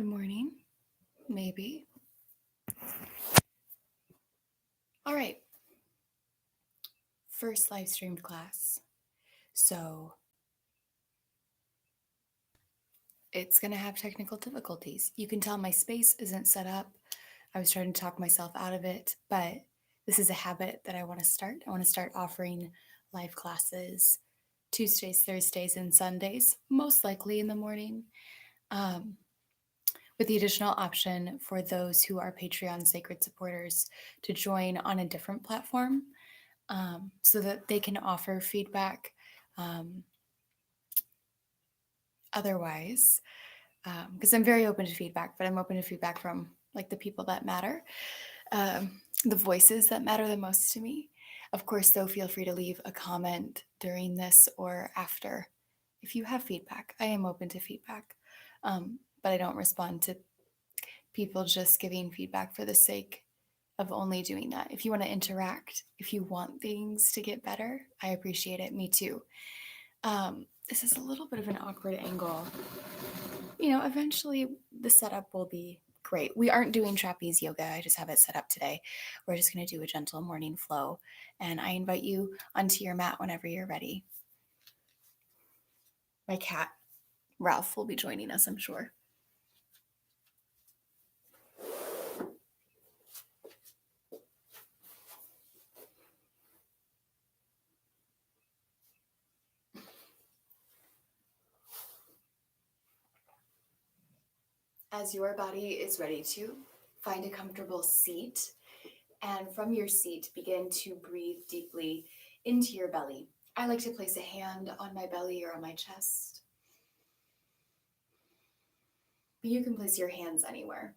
Good morning. Maybe. All right. First live streamed class. So it's going to have technical difficulties. You can tell my space isn't set up. I was trying to talk myself out of it, but this is a habit that I want to start. I want to start offering live classes Tuesdays, Thursdays, and Sundays, most likely in the morning, with the additional option for those who are Patreon Sacred supporters to join on a different platform. So that they can offer feedback. Otherwise, because I'm very open to feedback, but I'm open to feedback from like the people that matter, the voices that matter the most to me. Of course, though, feel free to leave a comment during this or after if you have feedback. I am open to feedback, but I don't respond to people just giving feedback for the sake of only doing that. If you want to interact, if you want things to get better, I appreciate it. Me too. This is a little bit of an awkward angle. Eventually the setup will be great. We aren't doing trapeze yoga. I just have it set up today. We're just going to do a gentle morning flow. And I invite you onto your mat whenever you're ready. My cat, Ralph, will be joining us, I'm sure. As your body is ready to, find a comfortable seat. And from your seat, begin to breathe deeply into your belly. I like to place a hand on my belly or on my chest. But you can place your hands anywhere.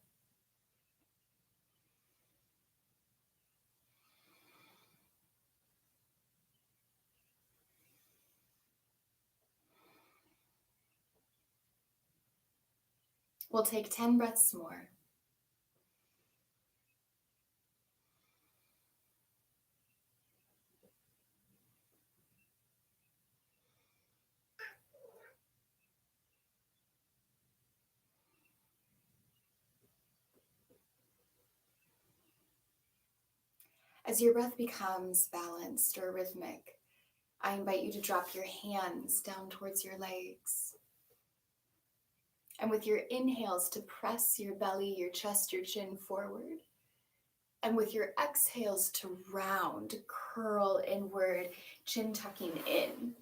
We'll take 10 breaths more. As your breath becomes balanced or rhythmic, I invite you to drop your hands down towards your legs. And with your inhales, to press your belly, your chest, your chin forward. And with your exhales, to round, curl inward, chin tucking in.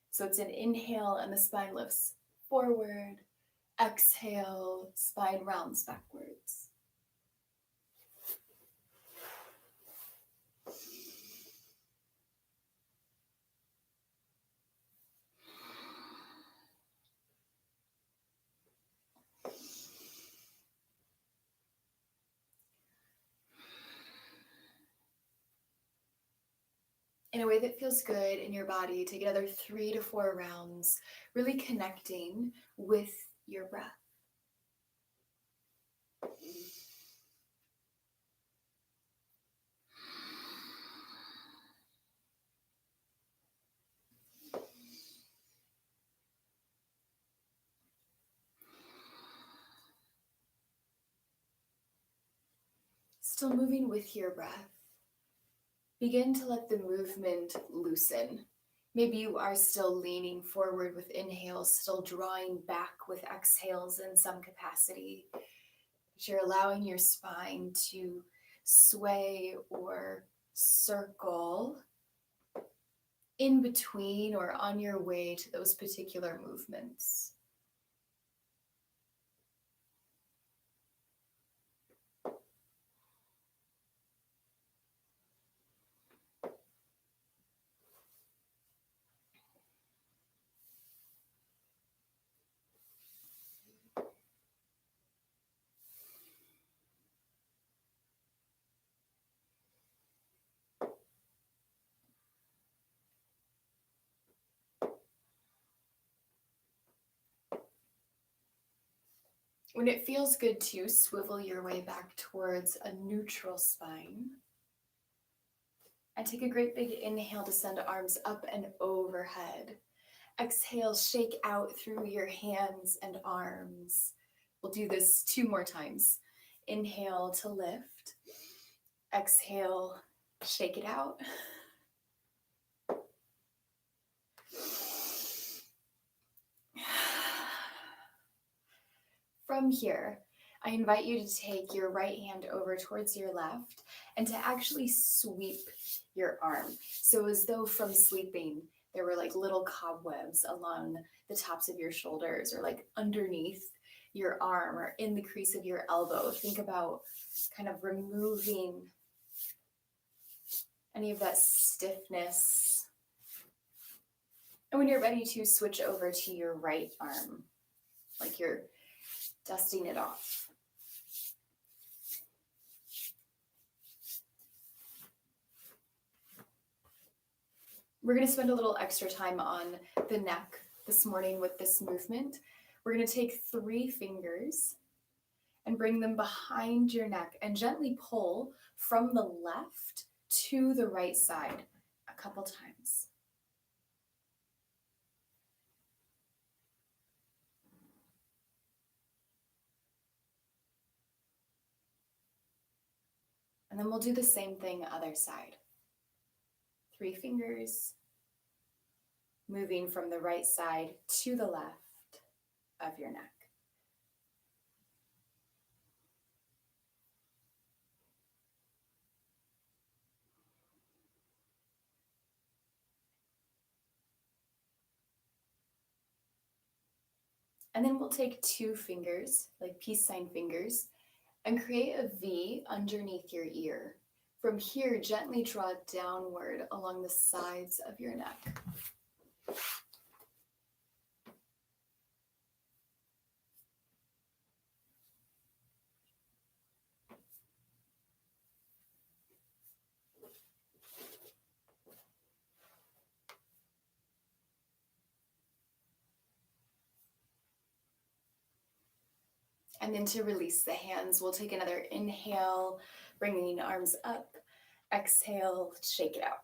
So it's an inhale and the spine lifts forward. Exhale, spine rounds backwards. In a way that feels good in your body, take another 3 to 4 rounds, really connecting with your breath. Still moving with your breath. Begin to let the movement loosen. Maybe you are still leaning forward with inhales, still drawing back with exhales in some capacity. But you're allowing your spine to sway or circle in between or on your way to those particular movements. When it feels good to swivel your way back towards a neutral spine. And take a great big inhale to send arms up and overhead. Exhale, shake out through your hands and arms. We'll do this 2 more times. Inhale to lift. Exhale, shake it out. From here, I invite you to take your right hand over towards your left and to actually sweep your arm. So as though from sleeping, there were like little cobwebs along the tops of your shoulders or like underneath your arm or in the crease of your elbow. Think about kind of removing any of that stiffness. And when you're ready to switch over to your right arm, like you're dusting it off. We're going to spend a little extra time on the neck this morning with this movement. We're going to take 3 fingers and bring them behind your neck and gently pull from the left to the right side a couple times. And then we'll do the same thing other side. 3 fingers, moving from the right side to the left of your neck. And then we'll take 2 fingers, like peace sign fingers, and create a V underneath your ear. From here, gently draw downward along the sides of your neck. And then to release the hands, we'll take another inhale, bringing the arms up. Exhale, shake it out.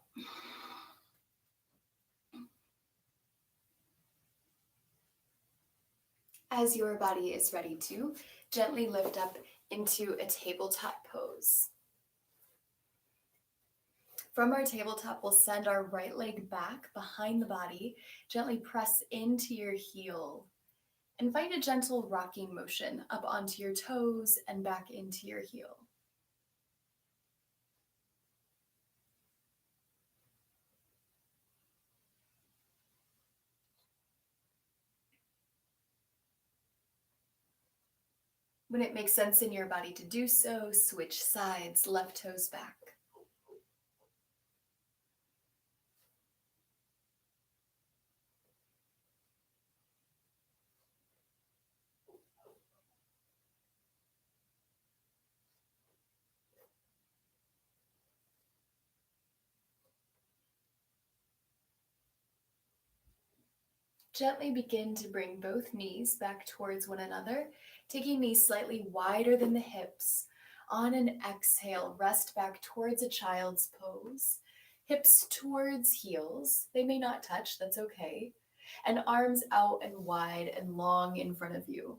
As your body is ready to, gently lift up into a tabletop pose. From our tabletop, we'll send our right leg back behind the body, gently press into your heel. Invite a gentle rocking motion up onto your toes and back into your heel. When it makes sense in your body to do so, switch sides, left toes back. Gently begin to bring both knees back towards one another, taking knees slightly wider than the hips. On an exhale, rest back towards a child's pose. Hips towards heels. They may not touch, that's okay. And arms out and wide and long in front of you.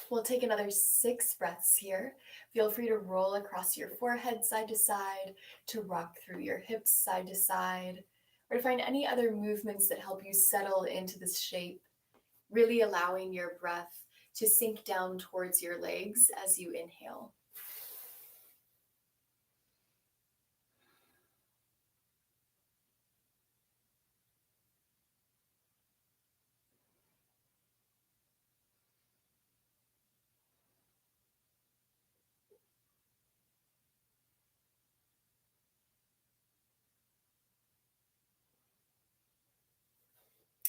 We'll take another 6 breaths here. Feel free to roll across your forehead side to side, to rock through your hips side to side, or to find any other movements that help you settle into this shape, really allowing your breath to sink down towards your legs as you inhale.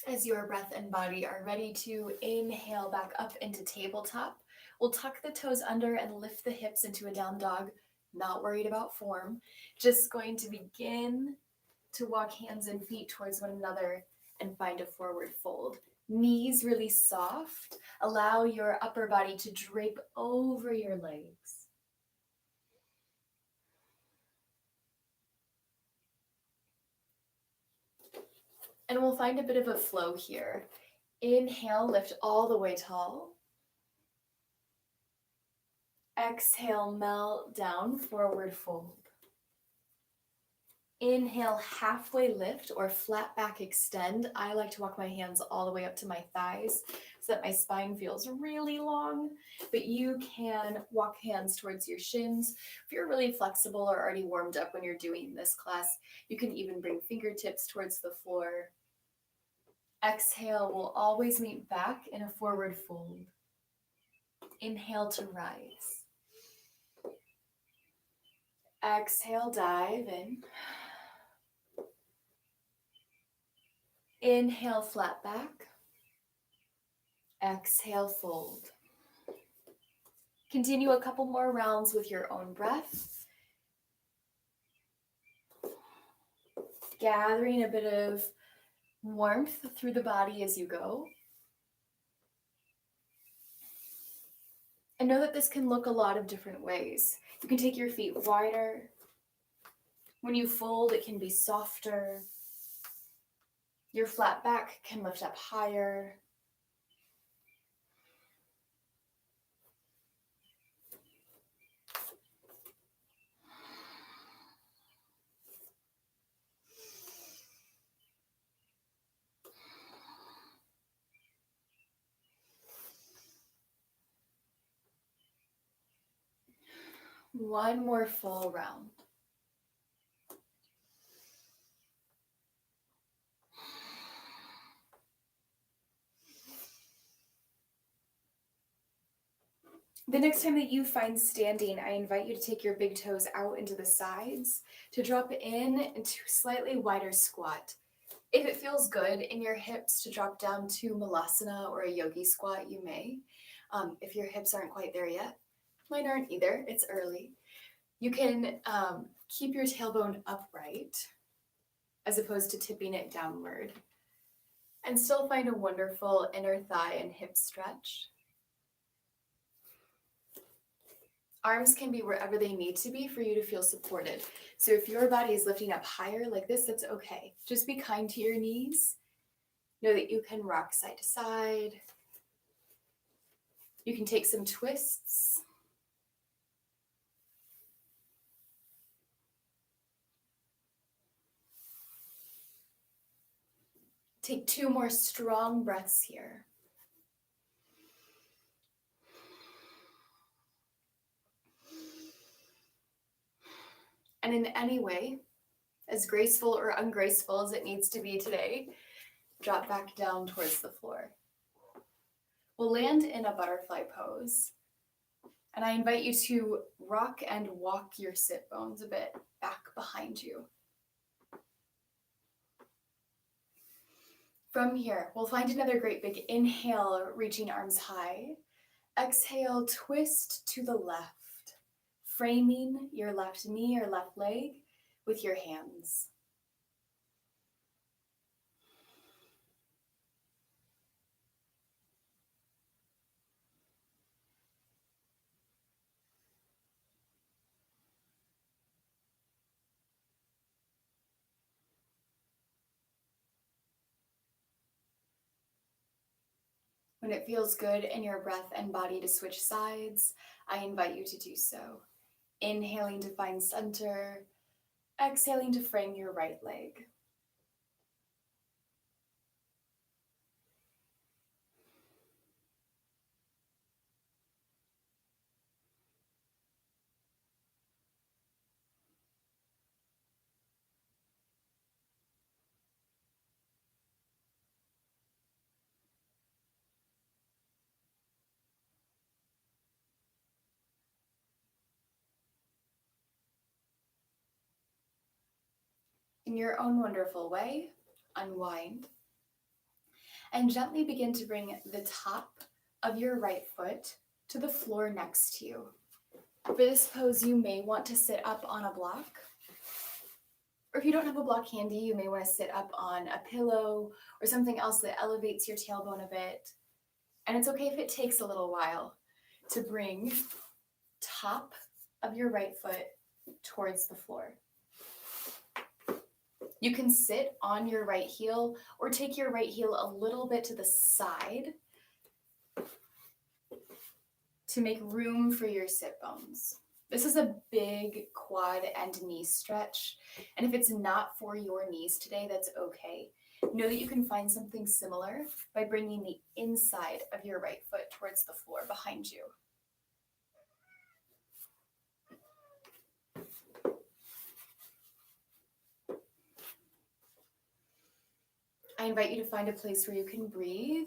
As your breath and body are ready to inhale back up into tabletop, we'll tuck the toes under and lift the hips into a down dog. Not worried about form, just going to begin to walk hands and feet towards one another and find a forward fold. Knees really soft. Allow your upper body to drape over your legs. And we'll find a bit of a flow here. Inhale, lift all the way tall. Exhale, melt down, forward fold. Inhale, halfway lift or flat back extend. I like to walk my hands all the way up to my thighs so that my spine feels really long, but you can walk hands towards your shins. If you're really flexible or already warmed up when you're doing this class, you can even bring fingertips towards the floor. Exhale, we'll always meet back in a forward fold. Inhale to rise. Exhale, dive in. Inhale, flat back. Exhale, fold. Continue a couple more rounds with your own breath. Gathering a bit of warmth through the body as you go. And know that this can look a lot of different ways. You can take your feet wider. When you fold, it can be softer. Your flat back can lift up higher. One more full round. The next time that you find standing, I invite you to take your big toes out into the sides to drop in into slightly wider squat. If it feels good in your hips to drop down to Malasana or a yogi squat, you may. If your hips aren't quite there yet, mine aren't either, it's early. You can keep your tailbone upright as opposed to tipping it downward and still find a wonderful inner thigh and hip stretch. Arms can be wherever they need to be for you to feel supported. So if your body is lifting up higher like this, that's okay. Just be kind to your knees. Know that you can rock side to side. You can take some twists. Take 2 more strong breaths here. And in any way, as graceful or ungraceful as it needs to be today, drop back down towards the floor. We'll land in a butterfly pose. And I invite you to rock and walk your sit bones a bit back behind you. From here, we'll find another great big inhale, reaching arms high. Exhale, twist to the left, framing your left knee or left leg with your hands. When it feels good in your breath and body to switch sides, I invite you to do so. Inhaling to find center, exhaling to frame your right leg. In your own wonderful way, unwind and gently begin to bring the top of your right foot to the floor next to you. For this pose, you may want to sit up on a block. Or if you don't have a block handy, you may want to sit up on a pillow or something else that elevates your tailbone a bit. And it's okay if it takes a little while to bring top of your right foot towards the floor. You can sit on your right heel or take your right heel a little bit to the side to make room for your sit bones. This is a big quad and knee stretch, and if it's not for your knees today, that's okay. Know that you can find something similar by bringing the inside of your right foot towards the floor behind you. I invite you to find a place where you can breathe,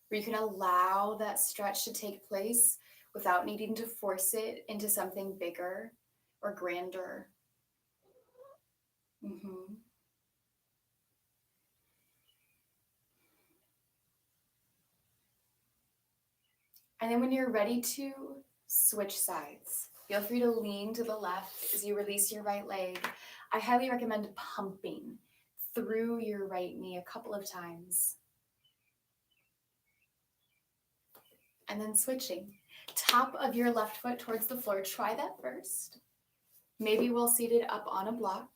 where you can allow that stretch to take place without needing to force it into something bigger or grander. Mm-hmm. And then when you're ready to switch sides, feel free to lean to the left as you release your right leg. I highly recommend pumping through your right knee a couple of times. And then switching. Top of your left foot towards the floor. Try that first. Maybe while seated up on a block.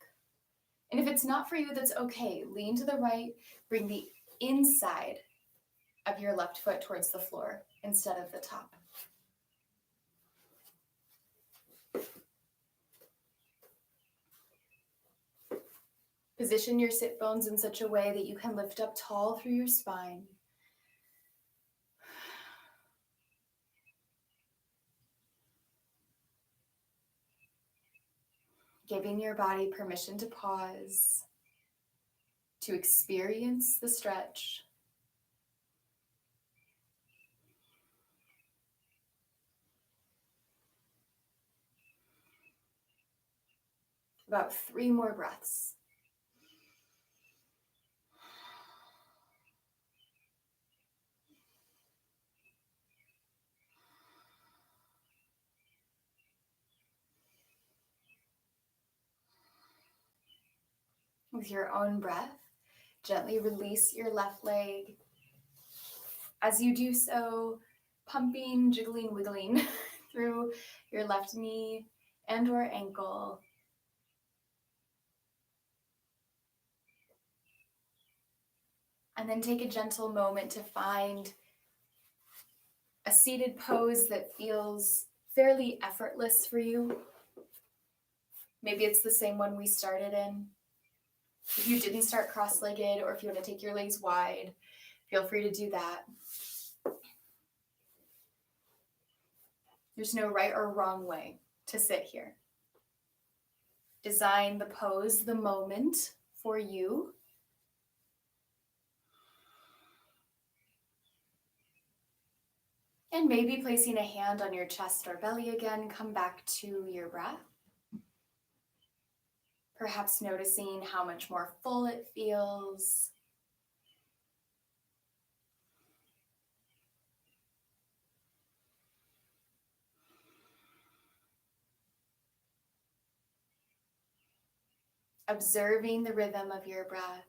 And if it's not for you, that's okay. Lean to the right. Bring the inside of your left foot towards the floor instead of the top. Position your sit bones in such a way that you can lift up tall through your spine. Giving your body permission to pause, to experience the stretch. About 3 more breaths. With your own breath, gently release your left leg. As you do so, pumping, jiggling, wiggling through your left knee and or ankle. And then take a gentle moment to find a seated pose that feels fairly effortless for you. Maybe it's the same one we started in. If you didn't start cross-legged or if you want to take your legs wide, feel free to do that. There's no right or wrong way to sit here. Design the pose, the moment for you. And maybe placing a hand on your chest or belly again, come back to your breath. Perhaps noticing how much more full it feels. Observing the rhythm of your breath.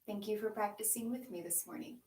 Thank you for practicing with me this morning.